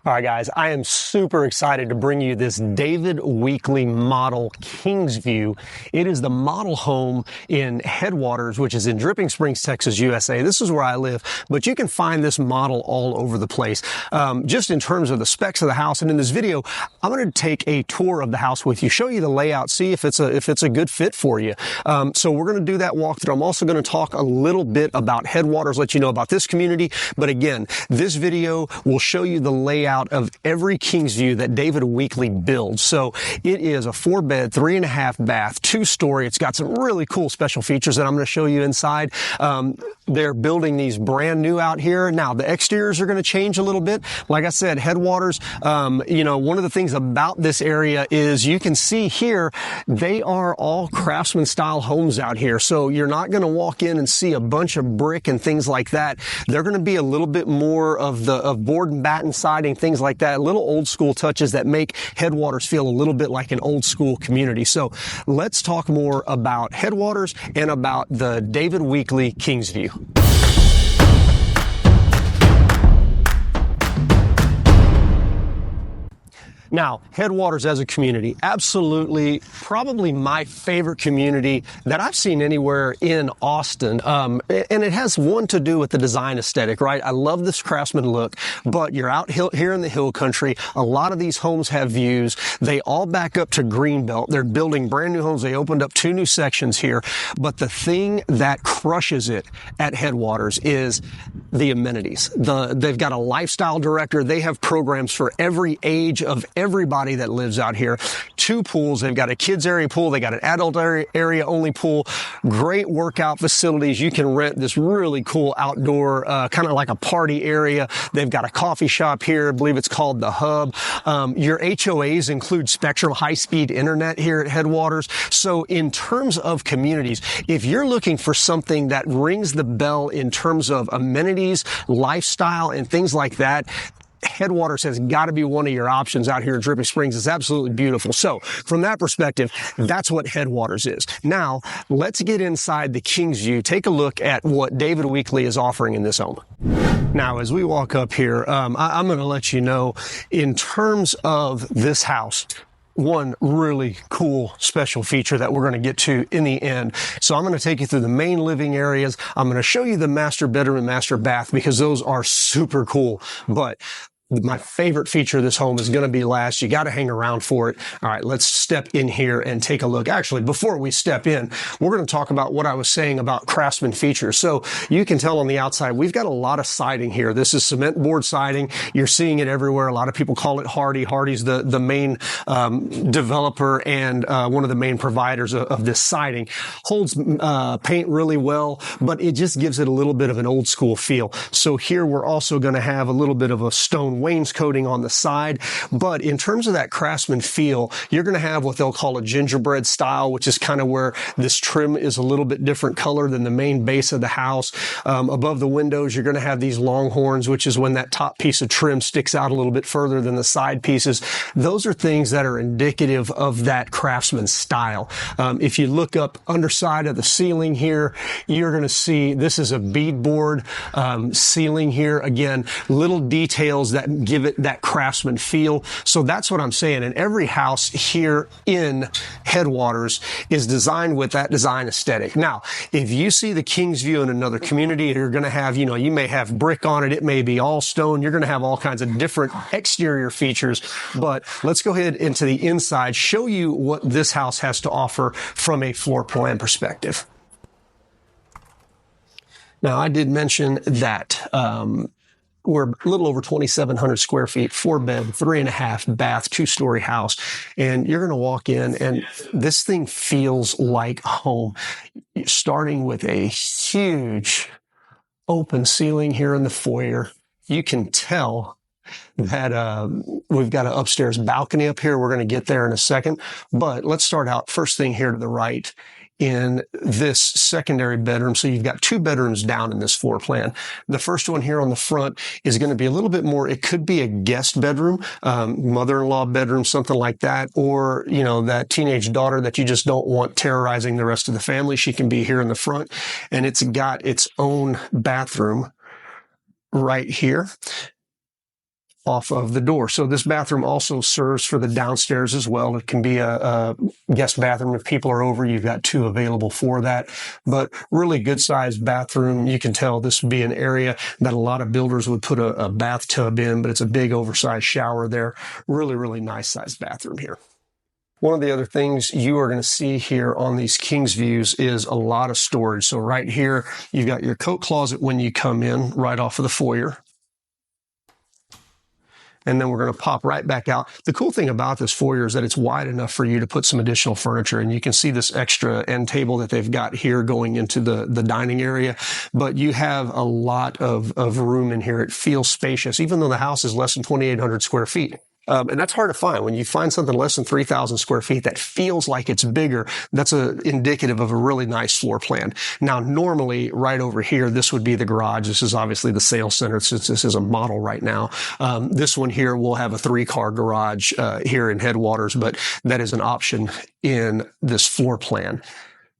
All right, guys, I am super excited to bring you this David Weekley model Kingsview. It is the model home in Headwaters, which is in Dripping Springs, Texas, USA. This is where I live, but you can find this model all over the place. Just in terms of the specs of the house, and in this video, I'm going to take a tour of the house with you, show you the layout, see if it's a good fit for you. So we're going to do that walkthrough. I'm also going to talk a little bit about Headwaters, let you know about this community. But again, this video will show you the layout of every Kingsview that David Weekley builds. So it is a 4-bed, 3.5 bath, 2-story. It's got some really cool special features that I'm going to show you inside. They're building these brand new out here. Now, the exteriors are going to change a little bit. Like I said, Headwaters, one of the things about this area is you can see here, they are all craftsman-style homes out here. So you're not going to walk in and see a bunch of brick and things like that. They're going to be a little bit more of board and batten siding, things like that, little old school touches that make Headwaters feel a little bit like an old school community. So let's talk more about Headwaters and about the David Weekley Kingsview. Now, Headwaters as a community, absolutely, probably my favorite community that I've seen anywhere in Austin. And it has one to do with the design aesthetic, right? I love this craftsman look, but you're out here in the hill country. A lot of these homes have views. They all back up to Greenbelt. They're building brand new homes. They opened up 2 new sections here. But the thing that crushes it at Headwaters is the amenities. They've got a lifestyle director. They have programs for every age of everybody that lives out here. 2 pools. They've got a kids area pool. They got an adult area only pool. Great workout facilities. You can rent this really cool outdoor, kind of like a party area. They've got a coffee shop here. I believe it's called The Hub. Your HOAs include Spectrum high-speed internet here at Headwaters. So in terms of communities, if you're looking for something that rings the bell in terms of amenities, lifestyle, and things like that, Headwaters has got to be one of your options out here in Dripping Springs. It's absolutely beautiful. So from that perspective, that's what Headwaters is. Now, let's get inside the Kingsview. Take a look at what David Weekley is offering in this home. Now, as we walk up here, I'm going to let you know, in terms of this house, one really cool special feature that we're going to get to in the end. So I'm going to take you through the main living areas. I'm going to show you the master bedroom and master bath because those are super cool. But my favorite feature of this home is going to be last. You got to hang around for it. All right, let's step in here and take a look. Actually, before we step in, we're going to talk about what I was saying about craftsman features. So you can tell on the outside, we've got a lot of siding here. This is cement board siding. You're seeing it everywhere. A lot of people call it Hardy. Hardy's the main developer and one of the main providers of this siding. Holds paint really well, but it just gives it a little bit of an old school feel. So here we're also going to have a little bit of a stone wainscoting on the side. But in terms of that craftsman feel, you're going to have what they'll call a gingerbread style, which is kind of where this trim is a little bit different color than the main base of the house. Above the windows, you're going to have these longhorns, which is when that top piece of trim sticks out a little bit further than the side pieces. Those are things that are indicative of that craftsman style. If you look up underside of the ceiling here, you're going to see this is a beadboard ceiling here. Again, little details that give it that craftsman feel. So that's what I'm saying. And every house here in Headwaters is designed with that design aesthetic. Now, if you see the Kingsview in another community, you're going to have, you may have brick on it. It may be all stone. You're going to have all kinds of different exterior features. But let's go ahead into the inside, show you what this house has to offer from a floor plan perspective. Now, I did mention that we're a little over 2,700 square feet, 4-bed, 3.5 bath, 2-story house. And you're going to walk in and this thing feels like home. Starting with a huge open ceiling here in the foyer. You can tell that we've got an upstairs balcony up here. We're going to get there in a second. But let's start out first thing here to the right in this secondary bedroom. So you've got 2 bedrooms down in this floor plan. The first one here on the front is going to be a little bit more, it could be a guest bedroom, mother-in-law bedroom, something like that, or, that teenage daughter that you just don't want terrorizing the rest of the family. She can be here in the front, and it's got its own bathroom right here. off of the door. So this bathroom also serves for the downstairs as well. It can be a guest bathroom. If people are over, you've got 2 available for that. But really good sized bathroom. You can tell this would be an area that a lot of builders would put a bathtub in, but it's a big oversized shower there. Really, really nice sized bathroom here. One of the other things you are going to see here on these Kingsviews is a lot of storage. So right here, you've got your coat closet when you come in, right off of the foyer. And then we're going to pop right back out. The cool thing about this foyer is that it's wide enough for you to put some additional furniture. And you can see this extra end table that they've got here going into the dining area. But you have a lot of room in here. It feels spacious, even though the house is less than 2,800 square feet. And that's hard to find. When you find something less than 3,000 square feet that feels like it's bigger, that's indicative of a really nice floor plan. Now, normally, right over here, this would be the garage. This is obviously the sales center since this is a model right now. This one here will have a 3-car garage here in Headwaters, but that is an option in this floor plan.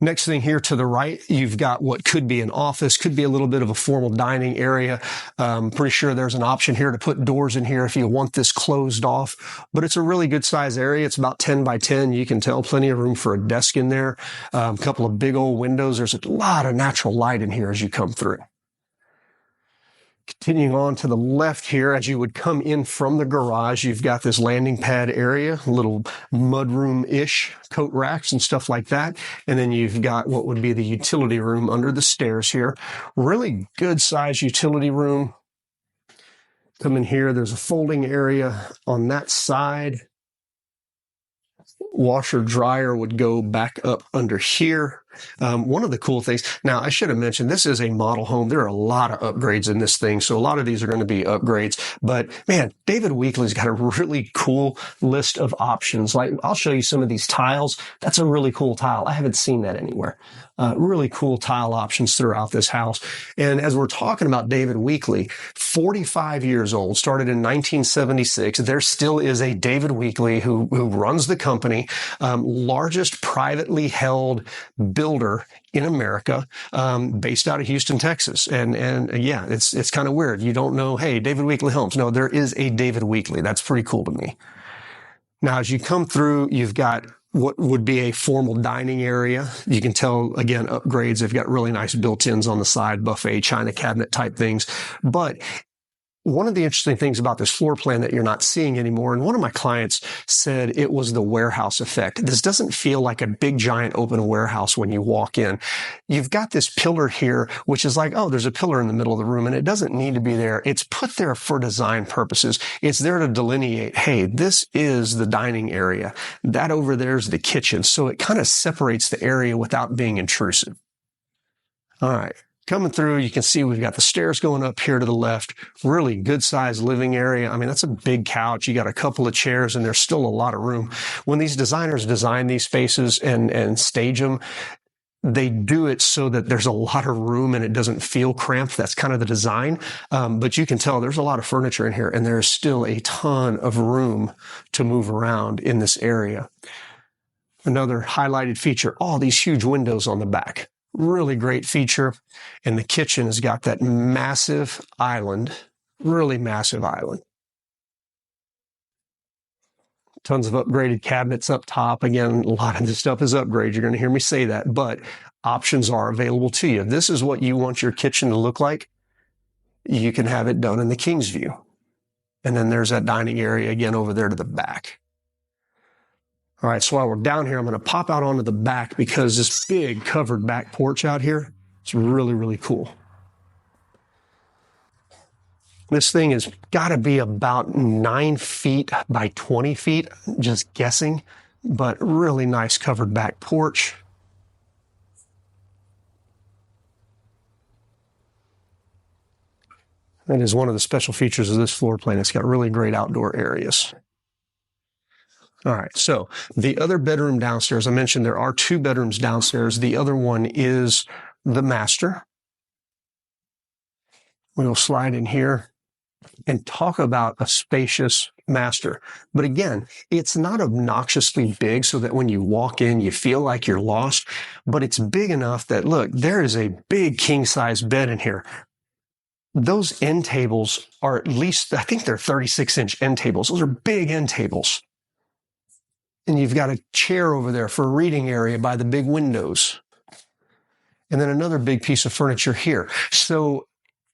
Next thing here to the right, you've got what could be an office, could be a little bit of a formal dining area. Pretty sure there's an option here to put doors in here if you want this closed off. But it's a really good size area. It's about 10 by 10. You can tell plenty of room for a desk in there. A couple of big old windows. There's a lot of natural light in here as you come through. Continuing on to the left here, as you would come in from the garage, you've got this landing pad area, a little mudroom-ish, coat racks and stuff like that. And then you've got what would be the utility room under the stairs here. Really good size utility room. Come in here, there's a folding area on that side. Washer dryer would go back up under here. One of the cool things, now I should have mentioned, this is a model home. There are a lot of upgrades in this thing. So a lot of these are going to be upgrades, but man, David Weekley's got a really cool list of options. Like I'll show you some of these tiles. That's a really cool tile. I haven't seen that anywhere. Really cool tile options throughout this house. And as we're talking about David Weekley, 45 years old, started in 1976. There still is a David Weekley who runs the company, largest privately held builder in America, based out of Houston, Texas. And yeah, it's kind of weird. You don't know, hey, David Weekley Homes. No, there is a David Weekley. That's pretty cool to me. Now, as you come through, you've got what would be a formal dining area. You can tell, again, upgrades. They've got really nice built-ins on the side, buffet, china cabinet type things. But one of the interesting things about this floor plan that you're not seeing anymore, and one of my clients said it was the warehouse effect. This doesn't feel like a big, giant open warehouse when you walk in. You've got this pillar here, which is like, oh, there's a pillar in the middle of the room, and it doesn't need to be there. It's put there for design purposes. It's there to delineate, hey, this is the dining area. That over there is the kitchen. So it kind of separates the area without being intrusive. All right. Coming through, you can see we've got the stairs going up here to the left. Really good sized living area. I mean, that's a big couch. You got a couple of chairs and there's still a lot of room. When these designers design these spaces and stage them, they do it so that there's a lot of room and it doesn't feel cramped. That's kind of the design. But you can tell there's a lot of furniture in here and there's still a ton of room to move around in this area. Another highlighted feature, all these huge windows on the back. Really great feature. And the kitchen has got that massive island, really massive island. Tons of upgraded cabinets up top. Again, a lot of this stuff is upgrades. You're going to hear me say that, but options are available to you. If this is what you want your kitchen to look like, you can have it done in the Kingsview. And then there's that dining area again over there to the back. All right, so while we're down here, I'm going to pop out onto the back because this big covered back porch out here, it's really, really cool. This thing has got to be about 9 feet by 20 feet, just guessing, but really nice covered back porch. That is one of the special features of this floor plan. It's got really great outdoor areas. All right, so the other bedroom downstairs, I mentioned there are 2 bedrooms downstairs. The other one is the master. We'll slide in here and talk about a spacious master. But again, it's not obnoxiously big so that when you walk in, you feel like you're lost, but it's big enough that, look, there is a big king-size bed in here. those end tables are at least, I think they're 36-inch end tables. Those are big end tables. And you've got a chair over there for a reading area by the big windows. And then another big piece of furniture here. So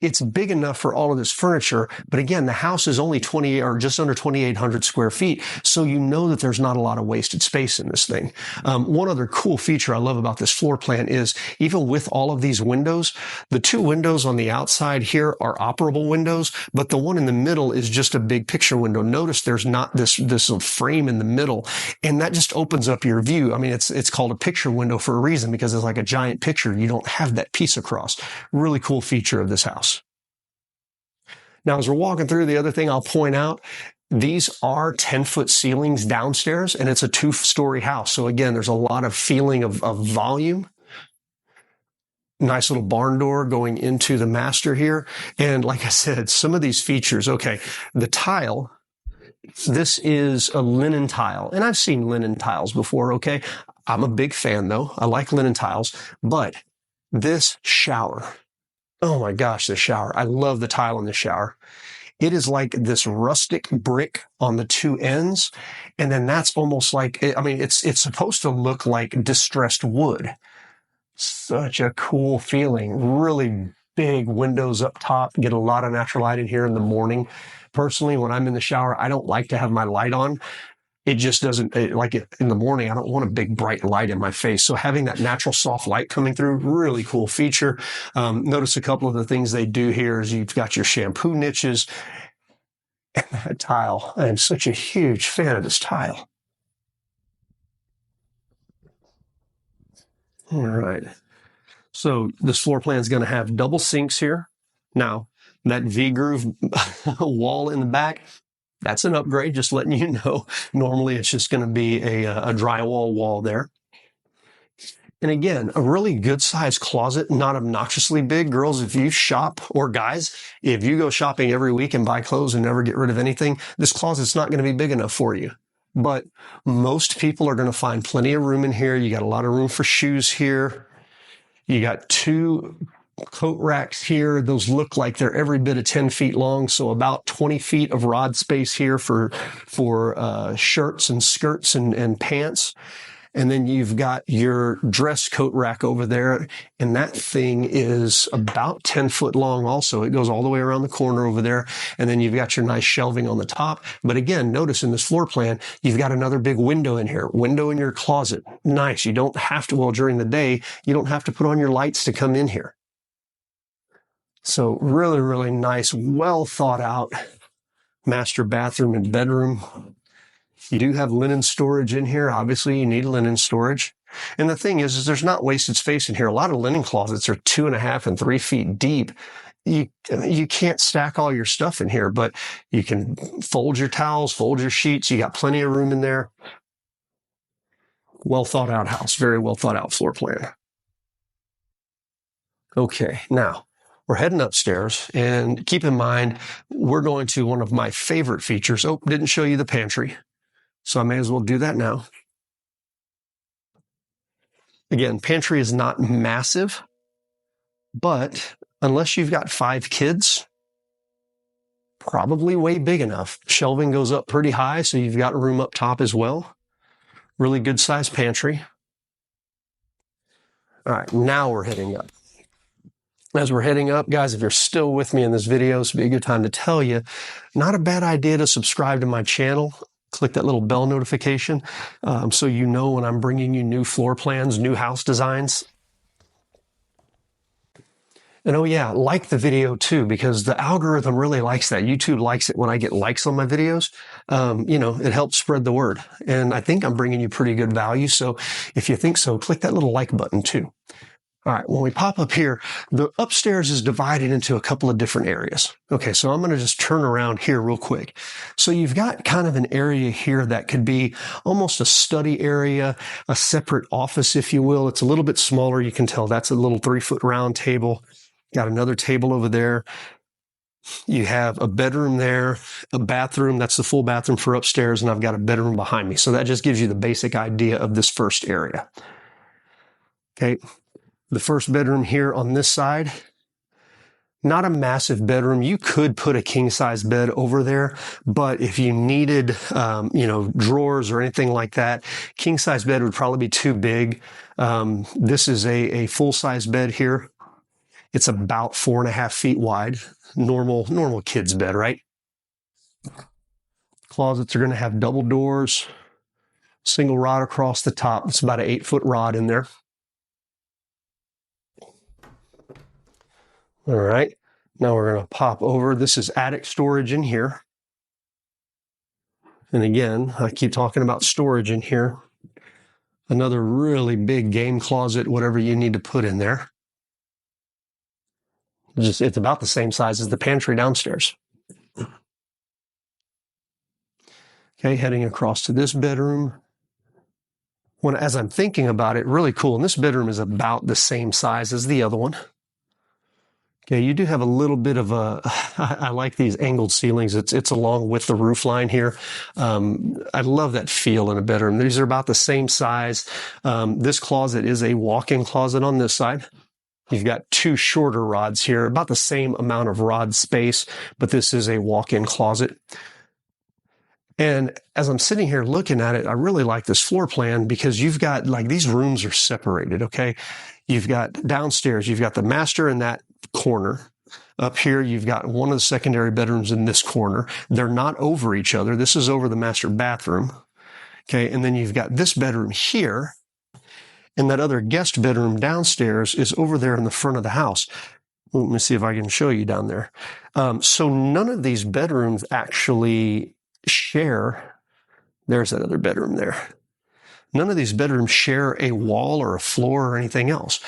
it's big enough for all of this furniture. But again, the house is only 20 or just under 2,800 square feet. So you know that there's not a lot of wasted space in this thing. One other cool feature I love about this floor plan is even with all of these windows, the two windows on the outside here are operable windows, but the one in the middle is just a big picture window. Notice there's not this frame in the middle, and that just opens up your view. I mean, it's called a picture window for a reason, because it's like a giant picture. You don't have that piece across. Really cool feature of this house. Now, as we're walking through, the other thing I'll point out, these are 10-foot ceilings downstairs, and it's a 2-story house. So again, there's a lot of feeling of volume. Nice little barn door going into the master here. And like I said, some of these features, okay, the tile, this is a linen tile. And I've seen linen tiles before, okay? I'm a big fan, though. I like linen tiles. But this shower, oh my gosh, the shower. I love the tile in the shower. It is like this rustic brick on the two ends. And then that's almost like, I mean, it's supposed to look like distressed wood. Such a cool feeling. Really big windows up top. Get a lot of natural light in here in the morning. Personally, when I'm in the shower, I don't like to have my light on. It just doesn't, like in the morning, I don't want a big bright light in my face. So having that natural soft light coming through, really cool feature. Notice a couple of the things they do here is you've got your shampoo niches and that tile. I am such a huge fan of this tile. All right. So this floor plan is going to have double sinks here. Now, that V-groove wall in the back, that's an upgrade, just letting you know. Normally, it's just going to be a drywall wall there. And again, a really good-sized closet, not obnoxiously big. Girls, if you shop, or guys, if you go shopping every week and buy clothes and never get rid of anything, this closet's not going to be big enough for you. But most people are going to find plenty of room in here. You got a lot of room for shoes here. You got 2 coat racks here. Those look like they're every bit of 10 feet long. So about 20 feet of rod space here for shirts and skirts and pants. And then you've got your dress coat rack over there. And that thing is about 10 foot long also. It goes all the way around the corner over there. And then you've got your nice shelving on the top. But again, notice in this floor plan, you've got another big window in here. Window in your closet. Nice. You don't have to, well, during the day, you don't have to put on your lights to come in here. So really, really nice, well thought out master bathroom and bedroom. You do have linen storage in here. Obviously, you need linen storage. And the thing is there's not wasted space in here. A lot of linen closets are 2.5 and 3 feet deep. You can't stack all your stuff in here, but you can fold your towels, fold your sheets. You got plenty of room in there. Well thought out house. Very well thought out floor plan. Okay, now we're heading upstairs, and keep in mind, we're going to one of my favorite features. Oh, didn't show you the pantry, so I may as well do that now. Again, pantry is not massive, but unless you've got 5 kids, probably way big enough. Shelving goes up pretty high, so you've got room up top as well. Really good sized pantry. All right, now we're heading up. As we're heading up, guys, if you're still with me in this video, this would be a good time to tell you, not a bad idea to subscribe to my channel. Click that little bell notification so you know when I'm bringing you new floor plans, new house designs. And oh yeah, like the video too, because the algorithm really likes that. YouTube likes it when I get likes on my videos. It helps spread the word. And I think I'm bringing you pretty good value. So if you think so, click that little like button too. All right, when we pop up here, the upstairs is divided into a couple of different areas. Okay, so I'm going to just turn around here real quick. So you've got kind of an area here that could be almost a study area, a separate office, if you will. It's a little bit smaller. You can tell that's a little 3-foot round table. Got another table over there. You have a bedroom there, a bathroom. That's the full bathroom for upstairs, and I've got a bedroom behind me. So that just gives you the basic idea of this first area. Okay. The first bedroom here on this side, Not a massive bedroom. You could put a king size bed over there, but if you needed, drawers or anything like that, king size bed would probably be too big. This is a full size bed here. It's about 4.5 feet wide. Normal kid's bed, right? Closets are going to have double doors, single rod across the top. It's about an 8-foot rod in there. All right. Now we're going to pop over. This is attic storage in here. And again, I keep talking about storage in here. Another really big game closet, whatever you need to put in there. It's about the same size as the pantry downstairs. Okay, heading across to this bedroom. As I'm thinking about it, really cool. And this bedroom is about the same size as the other one. Okay, you do have a little bit of I like these angled ceilings. It's along with the roof line here. I love that feel in a bedroom. These are about the same size. This closet is a walk-in closet on this side. You've got 2 shorter rods here, about the same amount of rod space, but this is a walk-in closet. And as I'm sitting here looking at it, I really like this floor plan because you've got these rooms are separated, okay? You've got downstairs, you've got the master in that corner. Up here, you've got one of the secondary bedrooms in this corner. They're not over each other. This is over the master bathroom. Okay, and then you've got this bedroom here, and that other guest bedroom downstairs is over there in the front of the house. Let me see if I can show you down there. So none of these bedrooms actually share. There's that other bedroom there. None of these bedrooms share a wall or a floor or anything else.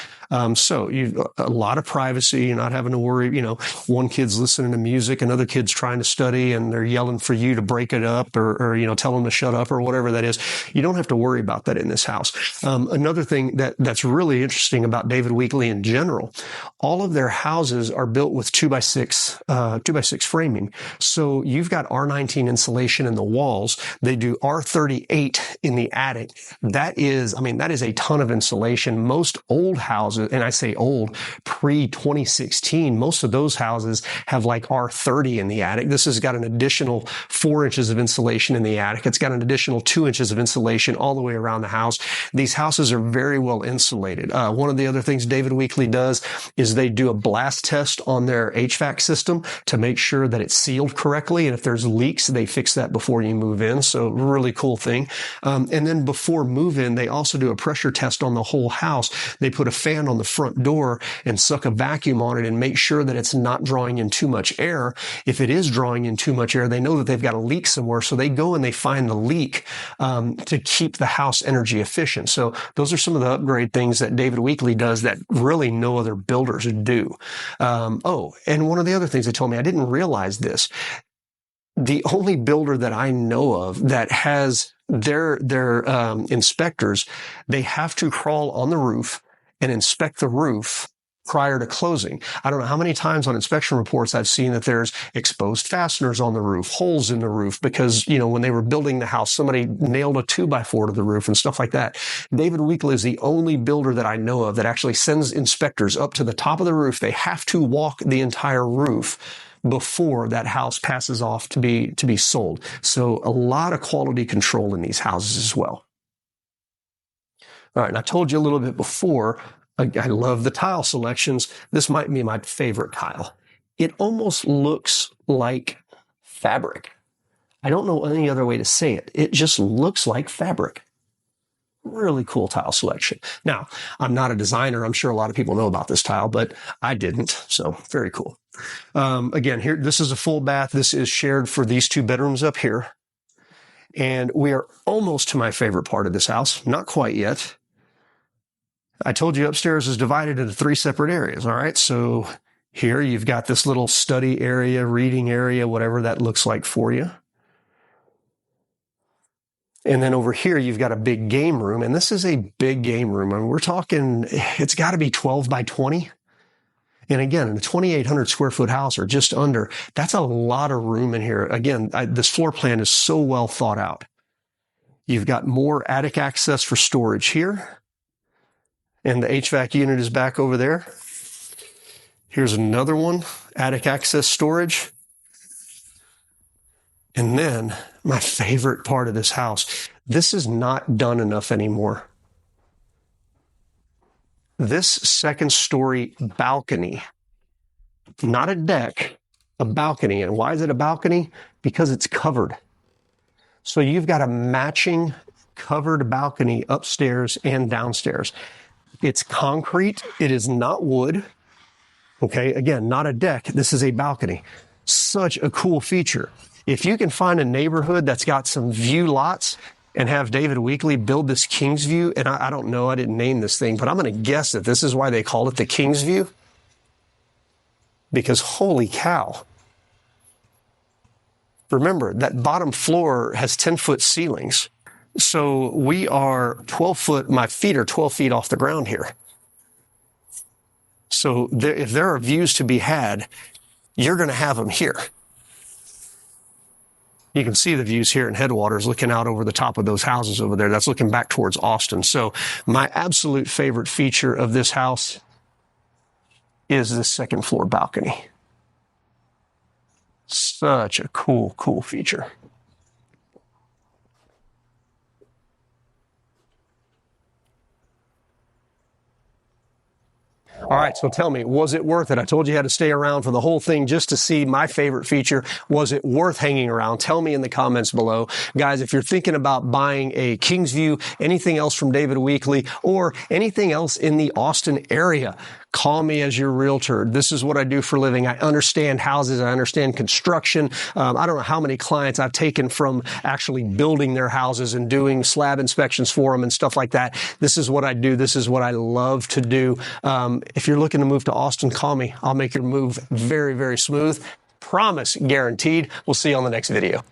So you've a lot of privacy. You're not having to worry, one kid's listening to music, another kid's trying to study, and they're yelling for you to break it up or tell them to shut up or whatever that is. You don't have to worry about that in this house. Another thing that's really interesting about David Weekley in general, all of their houses are built with 2x6 framing. So you've got R19 insulation in the walls. They do R38 in the attic. That is a ton of insulation. Most old houses, and I say old, pre-2016, most of those houses have R30 in the attic. This has got an additional 4 inches of insulation in the attic. It's got an additional 2 inches of insulation all the way around the house. These houses are very well insulated. One of the other things David Weekley does is they do a blast test on their HVAC system to make sure that it's sealed correctly. And if there's leaks, they fix that before you move in. So really cool thing. And then before move-in, they also do a pressure test on the whole house. They put a fan on the front door and suck a vacuum on it and make sure that it's not drawing in too much air. If it is drawing in too much air, they know that they've got a leak somewhere. So they go and they find the leak to keep the house energy efficient. So those are some of the upgrade things that David Weekley does that really no other builders do. And one of the other things they told me, I didn't realize this. The only builder that I know of that has their inspectors, they have to crawl on the roof and inspect the roof prior to closing. I don't know how many times on inspection reports I've seen that there's exposed fasteners on the roof, holes in the roof, because, when they were building the house, somebody nailed a 2x4 to the roof and stuff like that. David Weekley is the only builder that I know of that actually sends inspectors up to the top of the roof. They have to walk the entire roof before that house passes off to be sold. So a lot of quality control in these houses as well. All right, and I told you a little bit before, I love the tile selections. This might be my favorite tile. It almost looks like fabric. I don't know any other way to say it. It just looks like fabric. Really cool tile selection. Now, I'm not a designer. I'm sure a lot of people know about this tile, but I didn't. So very cool. Again, here, this is a full bath. This is shared for these 2 bedrooms up here. And we are almost to my favorite part of this house. Not quite yet. I told you upstairs is divided into 3 separate areas. All right. So here you've got this little study area, reading area, whatever that looks like for you. And then over here, you've got a big game room. And this is a big game room. I mean, we're talking, it's got to be 12 by 20. And again, in a 2,800 square foot house or just under, that's a lot of room in here. Again, this floor plan is so well thought out. You've got more attic access for storage here. And the HVAC unit is back over there. Here's another one, attic access storage. And then my favorite part of this house, this is not done enough anymore. This second story balcony, not a deck, a balcony. And why is it a balcony? Because it's covered. So you've got a matching covered balcony upstairs and downstairs. It's concrete. It is not wood. Okay, again, not a deck. This is a balcony. Such a cool feature. If you can find a neighborhood that's got some view lots and have David Weekley build this Kingsview, and I don't know, I didn't name this thing, but I'm going to guess that this is why they call it the Kingsview. Because holy cow. Remember, that bottom floor has 10-foot ceilings. So we are 12 foot, my feet are 12 feet off the ground here. So if there are views to be had, you're going to have them here. You can see the views here in Headwaters looking out over the top of those houses over there. That's looking back towards Austin. So my absolute favorite feature of this house is this second floor balcony. Such a cool, cool feature. All right, so tell me, was it worth it? I told you had to stay around for the whole thing just to see my favorite feature. Was it worth hanging around? Tell me in the comments below. Guys, if you're thinking about buying a Kingsview, anything else from David Weekley, or anything else in the Austin area, call me as your realtor. This is what I do for a living. I understand houses. I understand construction. I don't know how many clients I've taken from actually building their houses and doing slab inspections for them and stuff like that. This is what I do. This is what I love to do. If you're looking to move to Austin, call me. I'll make your move very, very smooth. Promise, guaranteed. We'll see you on the next video.